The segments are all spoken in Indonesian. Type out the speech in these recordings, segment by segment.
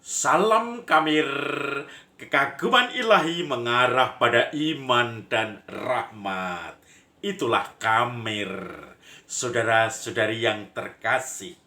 Salam Kamir, kekaguman ilahi mengarah pada iman dan rahmat. Itulah Kamir, saudara-saudari yang terkasih.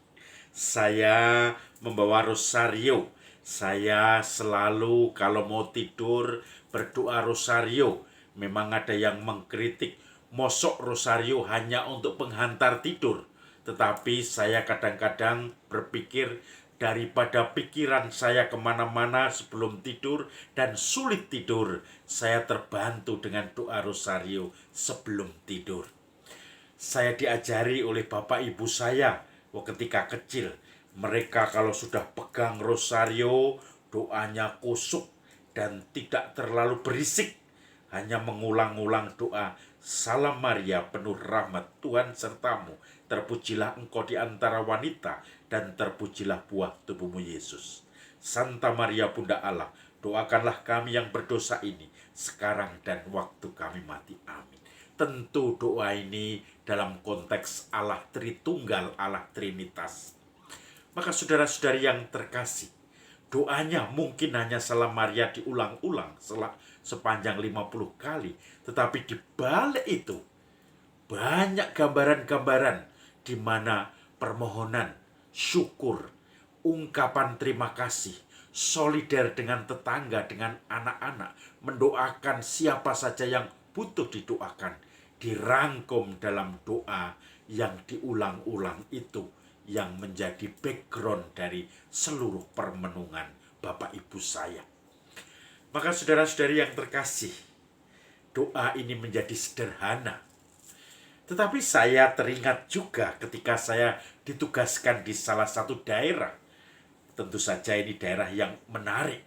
Saya membawa rosario. Saya selalu kalau mau tidur berdoa rosario. Memang ada yang mengkritik, mosok rosario hanya untuk penghantar tidur. Tetapi saya kadang-kadang berpikir, daripada pikiran saya kemana-mana sebelum tidur dan sulit tidur, saya terbantu dengan doa rosario sebelum tidur. Saya diajari oleh bapak ibu saya ketika kecil. Mereka kalau sudah pegang rosario, doanya kusuk dan tidak terlalu berisik. Hanya mengulang-ulang doa, Salam Maria, penuh rahmat, Tuhan sertamu. Terpujilah engkau di antara wanita, dan terpujilah buah tubuhmu Yesus. Santa Maria Bunda Allah, doakanlah kami yang berdosa ini, sekarang dan waktu kami mati. Amin. Tentu doa ini dalam konteks Allah Tritunggal, Allah Trinitas. Maka saudara-saudari yang terkasih, doanya mungkin hanya Salam Maria diulang-ulang sepanjang 50 kali. Tetapi di balik itu, banyak gambaran-gambaran di mana permohonan, syukur, ungkapan terima kasih, solider dengan tetangga, dengan anak-anak, mendoakan siapa saja yang butuh didoakan, dirangkum dalam doa yang diulang-ulang itu, yang menjadi background dari seluruh permenungan Bapak Ibu saya. Maka saudara-saudari yang terkasih, doa ini menjadi sederhana. Tetapi saya teringat juga ketika saya ditugaskan di salah satu daerah. Tentu saja ini daerah yang menarik.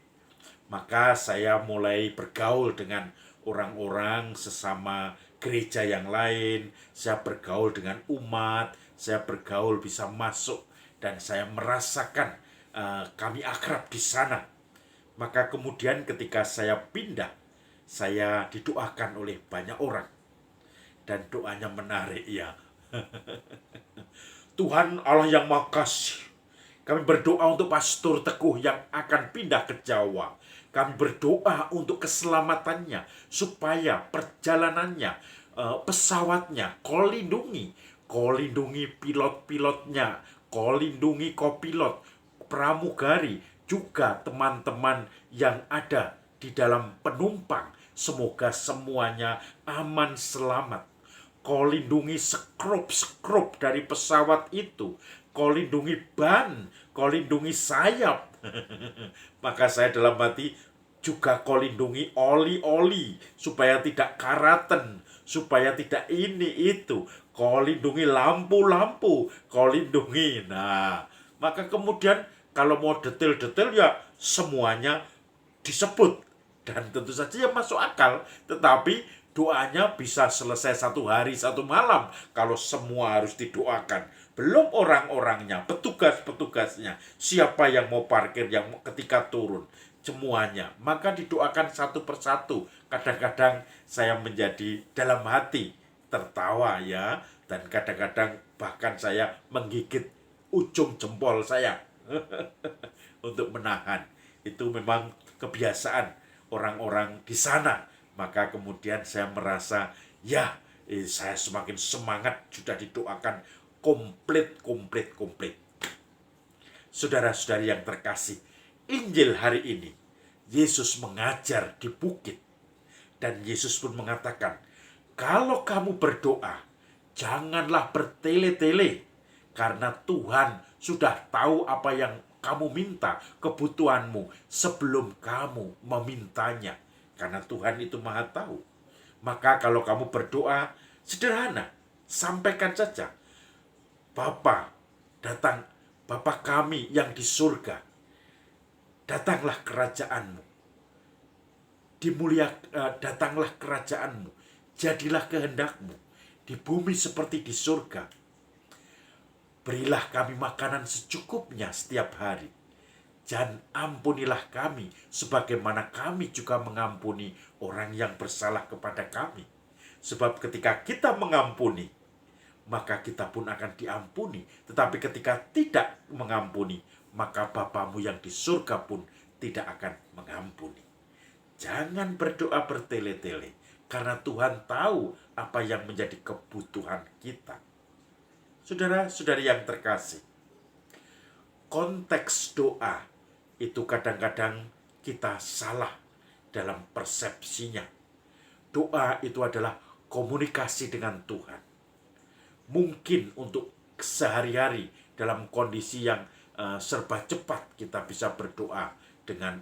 Maka saya mulai bergaul dengan orang-orang sesama gereja yang lain. Saya bergaul dengan umat. Saya bergaul bisa masuk. Dan saya merasakan kami akrab di sana. Maka kemudian ketika saya pindah, saya didoakan oleh banyak orang. Dan doanya menarik ya. Tuhan Allah yang Maha Kasih, kami berdoa untuk Pastor Teguh yang akan pindah ke Jawa. Kami berdoa untuk keselamatannya, supaya perjalanannya, pesawatnya, Kau lindungi. Kau lindungi pilot-pilotnya, Kau lindungi kopilot, pramugari, juga teman-teman yang ada di dalam penumpang. Semoga semuanya aman selamat. Kau lindungi skrup dari pesawat itu. Kau lindungi ban, kau lindungi sayap. Maka saya dalam hati juga kau lindungi oli-oli supaya tidak karatan, supaya tidak ini itu. Kau lindungi lampu-lampu, kau lindungi. Nah, maka kemudian kalau mau detail-detail ya semuanya disebut. Dan tentu saja ya masuk akal. Tetapi doanya bisa selesai 1 hari 1 malam kalau semua harus didoakan. Belum orang-orangnya, petugas-petugasnya, siapa yang mau parkir, yang ketika turun, semuanya. Maka didoakan satu persatu. Kadang-kadang saya menjadi dalam hati tertawa ya. Dan kadang-kadang bahkan saya menggigit ujung jempol saya untuk menahan. Itu memang kebiasaan orang-orang di sana. Maka kemudian saya merasa, ya, saya semakin semangat, sudah didoakan komplit. Saudara-saudari yang terkasih, Injil hari ini, Yesus mengajar di bukit. Dan Yesus pun mengatakan, kalau kamu berdoa, janganlah bertele-tele. Karena Tuhan sudah tahu apa yang kamu minta, kebutuhanmu, sebelum kamu memintanya. Karena Tuhan itu Maha Tahu. Maka kalau kamu berdoa, sederhana, sampaikan saja, Bapa, datang, Bapa kami yang di surga, datanglah kerajaanmu. Datanglah kerajaanmu, jadilah kehendakmu, di bumi seperti di surga. Berilah kami makanan secukupnya setiap hari. Dan ampunilah kami, sebagaimana kami juga mengampuni orang yang bersalah kepada kami. Sebab ketika kita mengampuni, maka kita pun akan diampuni. Tetapi ketika tidak mengampuni, maka Bapamu yang di surga pun tidak akan mengampuni. Jangan berdoa bertele-tele, karena Tuhan tahu apa yang menjadi kebutuhan kita. Saudara-saudari yang terkasih, konteks doa itu kadang-kadang kita salah dalam persepsinya. Doa itu adalah komunikasi dengan Tuhan. Mungkin untuk sehari-hari dalam kondisi yang serba cepat kita bisa berdoa dengan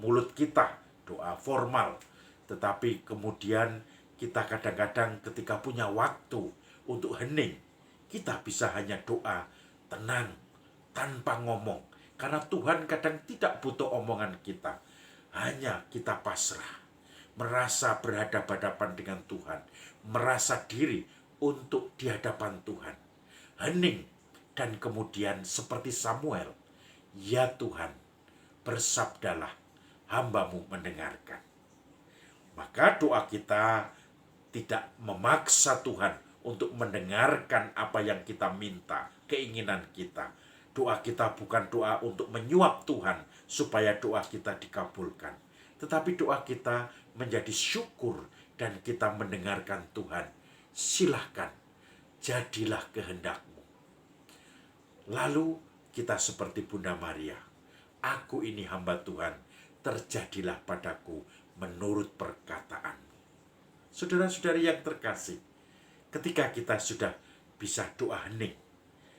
mulut kita, doa formal. Tetapi kemudian kita kadang-kadang ketika punya waktu untuk hening, kita bisa hanya doa tenang tanpa ngomong. Karena Tuhan kadang tidak butuh omongan kita. Hanya kita pasrah, merasa berhadapan-hadapan dengan Tuhan, merasa diri untuk di hadapan Tuhan. Hening, dan kemudian seperti Samuel, ya Tuhan, bersabdalah, hamba-Mu mendengarkan. Maka doa kita tidak memaksa Tuhan untuk mendengarkan apa yang kita minta, keinginan kita. Doa kita bukan doa untuk menyuap Tuhan supaya doa kita dikabulkan. Tetapi doa kita menjadi syukur dan kita mendengarkan Tuhan. Silahkan, jadilah kehendak-Mu. Lalu kita seperti Bunda Maria. Aku ini hamba Tuhan, terjadilah padaku menurut perkataan-Mu. Saudara-saudari yang terkasih, ketika kita sudah bisa doa hening,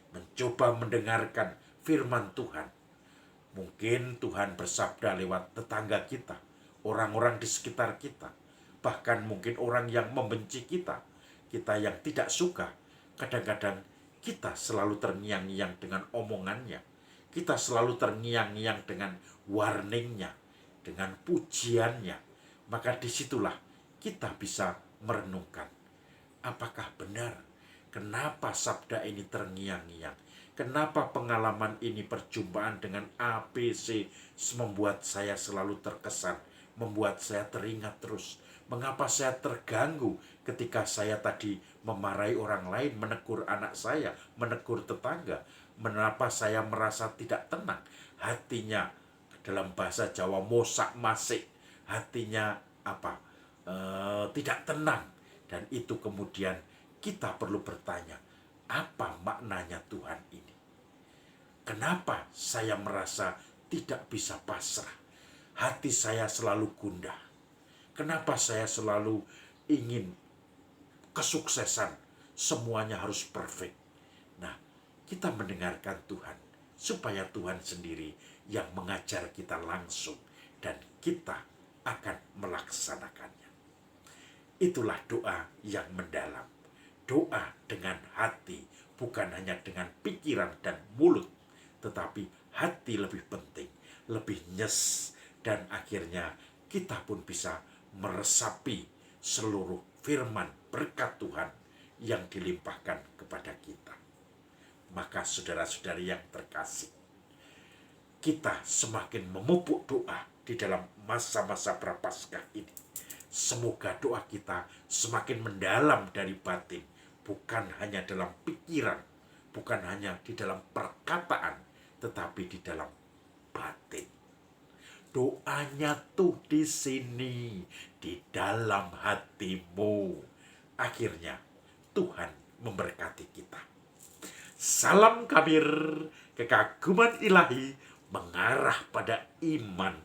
mencoba mendengarkan firman Tuhan. Mungkin Tuhan bersabda lewat tetangga kita, orang-orang di sekitar kita, bahkan mungkin orang yang membenci kita, kita yang tidak suka. Kadang-kadang kita selalu terngiang-ngiang dengan omongannya, kita selalu terngiang-ngiang dengan warningnya, dengan pujiannya. Maka disitulah kita bisa merenungkan, apakah benar? Kenapa sabda ini terngiang-ngiang? Kenapa pengalaman ini, perjumpaan dengan ABC membuat saya selalu terkesan, membuat saya teringat terus? Mengapa saya terganggu ketika saya tadi memarahi orang lain, menegur anak saya, menegur tetangga? Mengapa saya merasa tidak tenang? Hatinya, dalam bahasa Jawa, mosak masik. Hatinya tidak tenang. Dan itu kemudian kita perlu bertanya, apa maknanya Tuhan ini? Kenapa saya merasa tidak bisa pasrah? Hati saya selalu gundah. Kenapa saya selalu ingin kesuksesan? Semuanya harus perfect. Nah, kita mendengarkan Tuhan, supaya Tuhan sendiri yang mengajar kita langsung, dan kita akan melaksanakannya. Itulah doa yang mendalam. Doa dengan hati, bukan hanya dengan pikiran dan mulut, tetapi hati lebih penting, lebih nyes, dan akhirnya kita pun bisa meresapi seluruh firman berkat Tuhan yang dilimpahkan kepada kita. Maka saudara-saudari yang terkasih, kita semakin memupuk doa di dalam masa-masa Prapaskah ini. Semoga doa kita semakin mendalam dari batin, bukan hanya dalam pikiran, bukan hanya di dalam perkataan, tetapi di dalam batin. Doanya tuh di sini, di dalam hatimu. Akhirnya Tuhan memberkati kita. Salam kabir, kekaguman ilahi mengarah pada iman